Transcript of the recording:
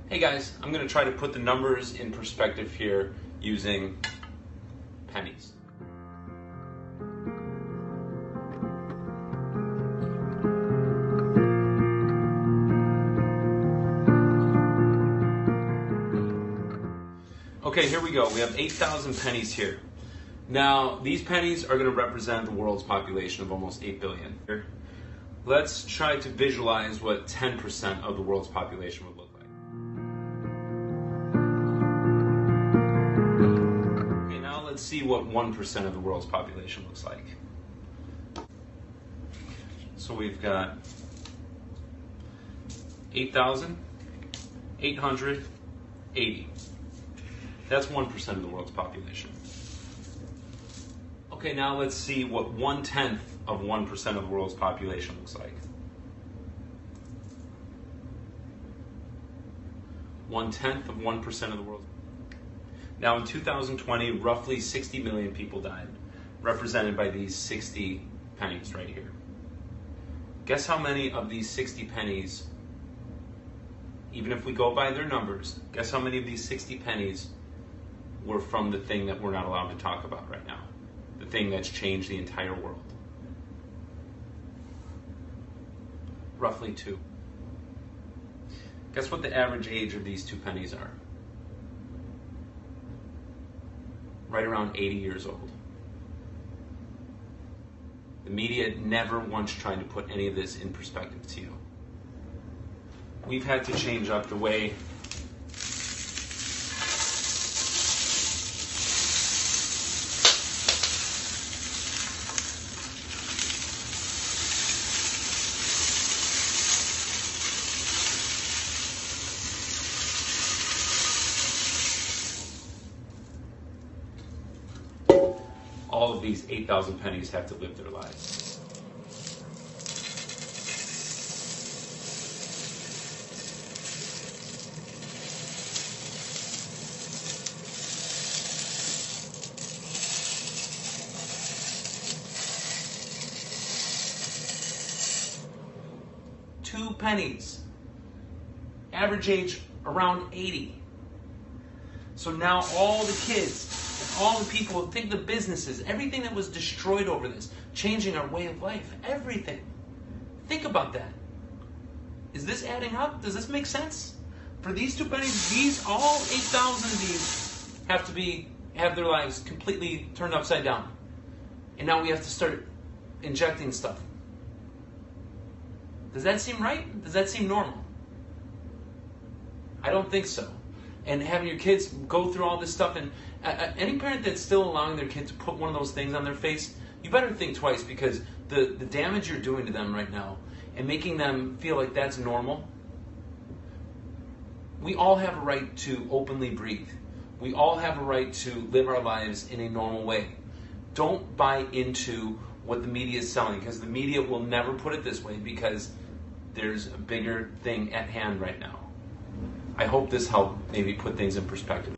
Hey guys, I'm going to try to put the numbers in perspective here using pennies. Okay, here we go. We have 8,000 pennies here. Now, these pennies are going to represent the world's population of almost 8 billion. Let's try to visualize what 10% of the world's population would look like. Okay, now let's see what 1% of the world's population looks like. So we've got 8,880. That's 1% of the world's population. Okay, now let's see what 1/10 of 1% of the world's population looks like. 1/10 of 1% of the world. Now in 2020, roughly 60 million people died, represented by these 60 pennies right here. Guess how many of these 60 pennies, even if we go by their numbers, guess how many of these 60 pennies were from the thing that we're not allowed to talk about right now? The thing that's changed the entire world. Roughly 2. Guess what the average age of these 2 pennies are? Right around 80 years old. The media never once tried to put any of this in perspective to you. We've had to change up the way all of these 8,000 pennies have to live their lives. Two pennies. Average age around 80. So now all the kids, all the people, think the businesses, everything that was destroyed over this, changing our way of life, everything. Think about that. Is this adding up? Does this make sense? For these 2 pennies, these, all 8,000 of these have their lives completely turned upside down. And now we have to start injecting stuff. Does that seem right? Does that seem normal? I don't think so. And having your kids go through all this stuff, and any parent that's still allowing their kid to put one of those things on their face, you better think twice, because the damage you're doing to them right now and making them feel like that's normal. We all have a right to openly breathe. We all have a right to live our lives in a normal way. Don't buy into what the media is selling, because the media will never put it this way, because there's a bigger thing at hand right now. I hope this helped maybe put things in perspective.